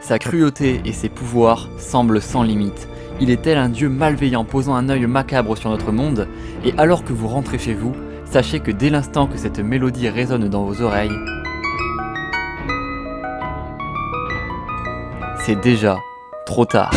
Sa cruauté et ses pouvoirs semblent sans limite. Il est tel un dieu malveillant posant un œil macabre sur notre monde, et alors que vous rentrez chez vous, sachez que dès l'instant que cette mélodie résonne dans vos oreilles, c'est déjà trop tard.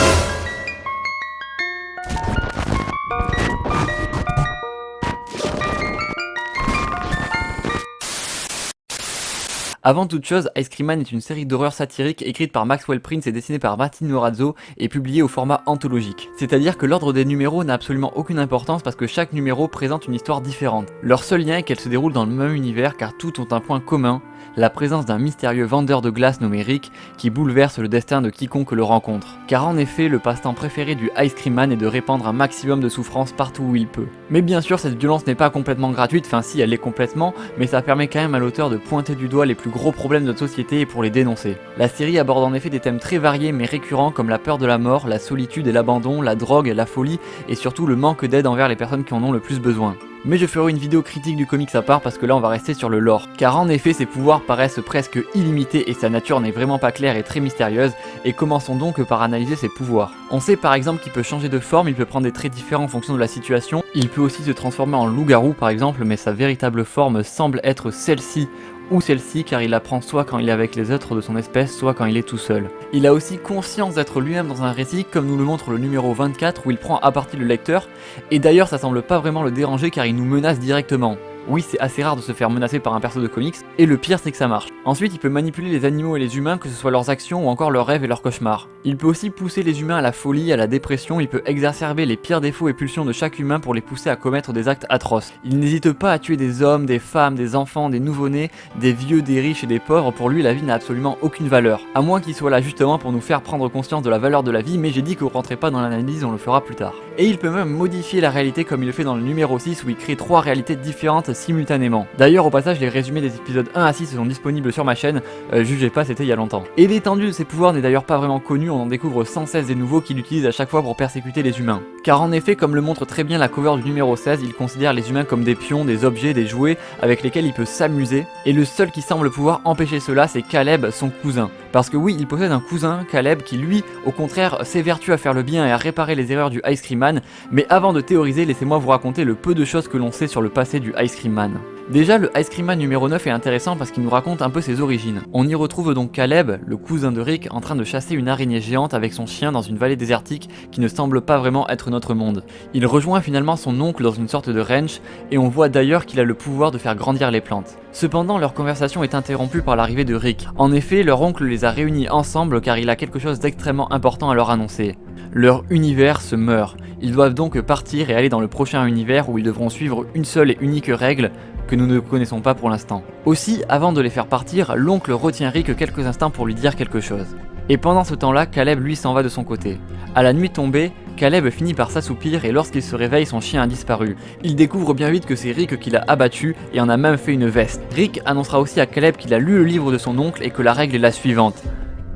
Avant toute chose, Ice Cream Man est une série d'horreur satirique écrite par Maxwell Prince et dessinée par Martin Morazzo et publiée au format anthologique. C'est-à-dire que l'ordre des numéros n'a absolument aucune importance parce que chaque numéro présente une histoire différente. Leur seul lien est qu'elles se déroulent dans le même univers car toutes ont un point commun, la présence d'un mystérieux vendeur de glace nommé Rick qui bouleverse le destin de quiconque le rencontre. Car en effet, le passe-temps préféré du Ice Cream Man est de répandre un maximum de souffrance partout où il peut. Mais bien sûr, cette violence n'est pas complètement gratuite, enfin si elle l'est complètement, mais ça permet quand même à l'auteur de pointer du doigt les plus gros problèmes de notre société et pour les dénoncer. La série aborde en effet des thèmes très variés mais récurrents comme la peur de la mort, la solitude et l'abandon, la drogue, la folie et surtout le manque d'aide envers les personnes qui en ont le plus besoin. Mais je ferai une vidéo critique du comics à part parce que là on va rester sur le lore. Car en effet ses pouvoirs paraissent presque illimités et sa nature n'est vraiment pas claire et très mystérieuse, et commençons donc par analyser ses pouvoirs. On sait par exemple qu'il peut changer de forme, il peut prendre des traits différents en fonction de la situation, il peut aussi se transformer en loup-garou par exemple, mais sa véritable forme semble être celle-ci ou celle-ci car il la prend soit quand il est avec les autres de son espèce, soit quand il est tout seul. Il a aussi conscience d'être lui-même dans un récit comme nous le montre le numéro 24 où il prend à partie le lecteur, et d'ailleurs ça semble pas vraiment le déranger car il nous menace directement. Oui, c'est assez rare de se faire menacer par un perso de comics, et le pire c'est que ça marche. Ensuite, il peut manipuler les animaux et les humains, que ce soit leurs actions ou encore leurs rêves et leurs cauchemars. Il peut aussi pousser les humains à la folie, à la dépression, il peut exacerber les pires défauts et pulsions de chaque humain pour les pousser à commettre des actes atroces. Il n'hésite pas à tuer des hommes, des femmes, des enfants, des nouveau-nés, des vieux, des riches et des pauvres. Pour lui, la vie n'a absolument aucune valeur. À moins qu'il soit là justement pour nous faire prendre conscience de la valeur de la vie, mais j'ai dit qu'on rentrait pas dans l'analyse, on le fera plus tard. Et il peut même modifier la réalité comme il le fait dans le numéro 6 où il crée 3 réalités différentes simultanément. D'ailleurs au passage les résumés des épisodes 1 à 6 sont disponibles sur ma chaîne, jugez pas, c'était il y a longtemps. Et l'étendue de ses pouvoirs n'est d'ailleurs pas vraiment connue, on en découvre sans cesse des nouveaux qu'il utilise à chaque fois pour persécuter les humains. Car en effet, comme le montre très bien la cover du numéro 16, il considère les humains comme des pions, des objets, des jouets avec lesquels il peut s'amuser, et le seul qui semble pouvoir empêcher cela c'est Caleb, son cousin. Parce que oui, il possède un cousin, Caleb, qui lui, au contraire, s'évertue à faire le bien et à réparer les erreurs du Ice Cream Man, mais avant de théoriser, laissez-moi vous raconter le peu de choses que l'on sait sur le passé du Ice Cream Man. Déjà, le Ice Cream Man numéro 9 est intéressant parce qu'il nous raconte un peu ses origines. On y retrouve donc Caleb, le cousin de Rick, en train de chasser une araignée géante avec son chien dans une vallée désertique qui ne semble pas vraiment être notre monde. Il rejoint finalement son oncle dans une sorte de ranch, et on voit d'ailleurs qu'il a le pouvoir de faire grandir les plantes. Cependant, leur conversation est interrompue par l'arrivée de Rick. En effet, leur oncle les a réunis ensemble car il a quelque chose d'extrêmement important à leur annoncer. Leur univers se meurt. Ils doivent donc partir et aller dans le prochain univers où ils devront suivre une seule et unique règle que nous ne connaissons pas pour l'instant. Aussi, avant de les faire partir, l'oncle retient Rick quelques instants pour lui dire quelque chose. Et pendant ce temps-là, Caleb lui s'en va de son côté. À la nuit tombée, Caleb finit par s'assoupir et lorsqu'il se réveille, son chien a disparu. Il découvre bien vite que c'est Rick qui l'a abattu et en a même fait une veste. Rick annoncera aussi à Caleb qu'il a lu le livre de son oncle et que la règle est la suivante: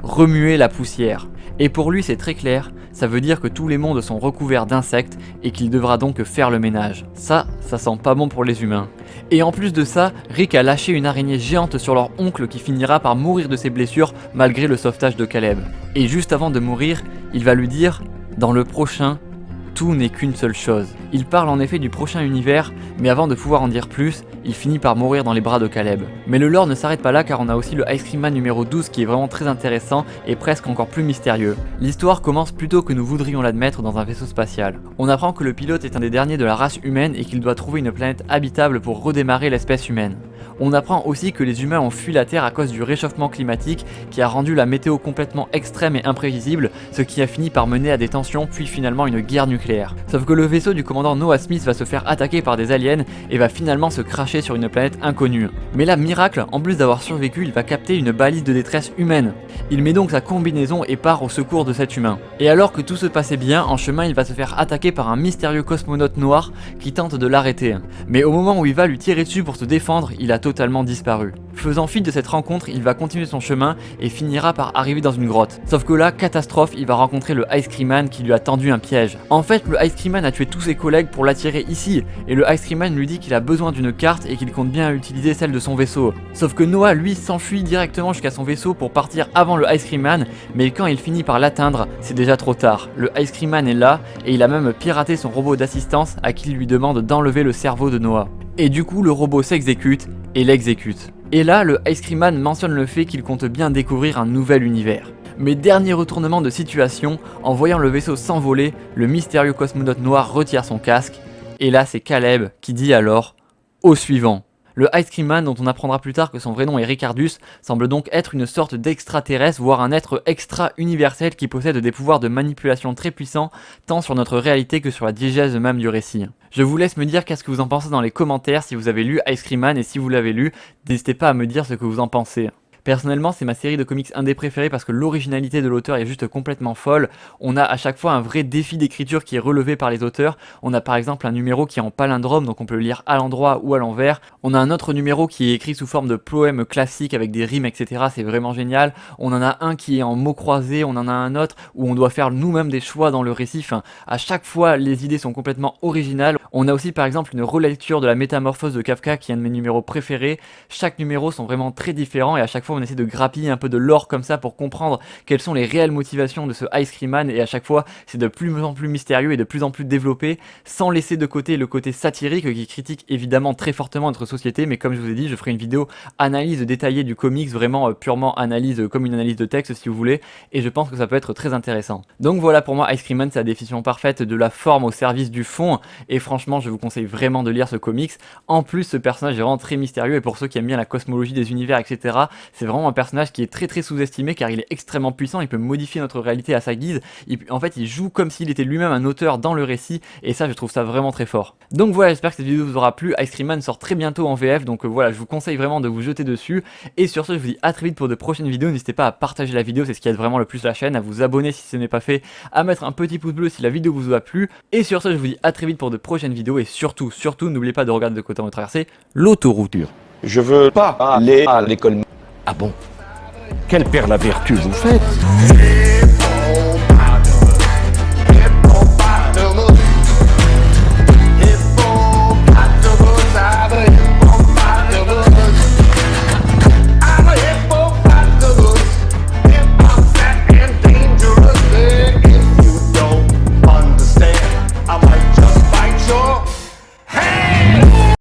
remuer la poussière. Et pour lui c'est très clair, ça veut dire que tous les mondes sont recouverts d'insectes et qu'il devra donc faire le ménage. Ça sent pas bon pour les humains. Et en plus de ça, Rick a lâché une araignée géante sur leur oncle qui finira par mourir de ses blessures malgré le sauvetage de Caleb. Et juste avant de mourir, il va lui dire: dans le prochain, tout n'est qu'une seule chose. Il parle en effet du prochain univers, mais avant de pouvoir en dire plus, il finit par mourir dans les bras de Caleb. Mais le lore ne s'arrête pas là car on a aussi le Ice Cream Man numéro 12 qui est vraiment très intéressant et presque encore plus mystérieux. L'histoire commence plus tôt que nous voudrions l'admettre dans un vaisseau spatial. On apprend que le pilote est un des derniers de la race humaine et qu'il doit trouver une planète habitable pour redémarrer l'espèce humaine. On apprend aussi que les humains ont fui la Terre à cause du réchauffement climatique qui a rendu la météo complètement extrême et imprévisible, ce qui a fini par mener à des tensions puis finalement une guerre nucléaire. Sauf que le vaisseau du commandant Noah Smith va se faire attaquer par des aliens et va finalement se cracher sur une planète inconnue. Mais là, miracle, en plus d'avoir survécu, il va capter une balise de détresse humaine. Il met donc sa combinaison et part au secours de cet humain. Et alors que tout se passait bien, en chemin il va se faire attaquer par un mystérieux cosmonaute noir qui tente de l'arrêter. Mais au moment où il va lui tirer dessus pour se défendre, il a totalement disparu. Faisant fi de cette rencontre, il va continuer son chemin et finira par arriver dans une grotte. Sauf que là, catastrophe, il va rencontrer le Ice Cream Man qui lui a tendu un piège. En fait, le Ice Cream Man a tué tous ses collègues pour l'attirer ici, et le Ice Cream Man lui dit qu'il a besoin d'une carte et qu'il compte bien utiliser celle de son vaisseau. Sauf que Noah, lui, s'enfuit directement jusqu'à son vaisseau pour partir avant le Ice Cream Man, mais quand il finit par l'atteindre, c'est déjà trop tard. Le Ice Cream Man est là, et il a même piraté son robot d'assistance à qui il lui demande d'enlever le cerveau de Noah. Et du coup, le robot s'exécute et l'exécute. Et là, le Ice Cream Man mentionne le fait qu'il compte bien découvrir un nouvel univers. Mais dernier retournement de situation, en voyant le vaisseau s'envoler, le mystérieux cosmonaute noir retire son casque, et là c'est Caleb qui dit alors « Au suivant ». Le Ice Cream Man, dont on apprendra plus tard que son vrai nom est Ricardus, semble donc être une sorte d'extraterrestre, voire un être extra-universel qui possède des pouvoirs de manipulation très puissants, tant sur notre réalité que sur la diégèse même du récit. Je vous laisse me dire qu'est-ce que vous en pensez dans les commentaires si vous avez lu Ice Cream Man, et si vous l'avez lu, n'hésitez pas à me dire ce que vous en pensez. Personnellement, c'est ma série de comics indé préférée parce que l'originalité de l'auteur est juste complètement folle. On a à chaque fois un vrai défi d'écriture qui est relevé par les auteurs. On a par exemple un numéro qui est en palindrome, donc on peut le lire à l'endroit ou à l'envers. On a un autre numéro qui est écrit sous forme de poème classique avec des rimes, etc. C'est vraiment génial. On en a un qui est en mots croisés, on en a un autre où on doit faire nous-mêmes des choix dans le récit. Enfin, à chaque fois, les idées sont complètement originales. On a aussi par exemple une relecture de la Métamorphose de Kafka qui est un de mes numéros préférés. Chaque numéro sont vraiment très différents et à chaque fois on essaie de grappiller un peu de lore comme ça pour comprendre quelles sont les réelles motivations de ce Ice Cream Man, et à chaque fois c'est de plus en plus mystérieux et de plus en plus développé, sans laisser de côté le côté satirique qui critique évidemment très fortement notre société. Mais comme je vous ai dit, je ferai une vidéo analyse détaillée du comics, vraiment purement analyse comme une analyse de texte si vous voulez, et je pense que ça peut être très intéressant. Donc voilà, pour moi Ice Cream Man c'est la définition parfaite de la forme au service du fond, et franchement je vous conseille vraiment de lire ce comics. En plus ce personnage est vraiment très mystérieux, et pour ceux qui aiment bien la cosmologie des univers, etc., c'est vraiment un personnage qui est très sous-estimé car il est extrêmement puissant, il peut modifier notre réalité à sa guise. En fait il joue comme s'il était lui-même un auteur dans le récit, et ça je trouve ça vraiment très fort. Donc voilà, j'espère que cette vidéo vous aura plu. Ice Cream Man sort très bientôt en VF, donc voilà, je vous conseille vraiment de vous jeter dessus, et sur ce je vous dis à très vite pour de prochaines vidéos. N'hésitez pas à partager la vidéo, c'est ce qui aide vraiment le plus la chaîne, à vous abonner si ce n'est pas fait, à mettre un petit pouce bleu si la vidéo vous a plu, et sur ce je vous dis à très vite pour de prochaines vidéos, et surtout n'oubliez pas de regarder de côté où vous traversez l'autoroute. Je veux pas aller à l'école. Ah bon? Quel père la vertu vous faites?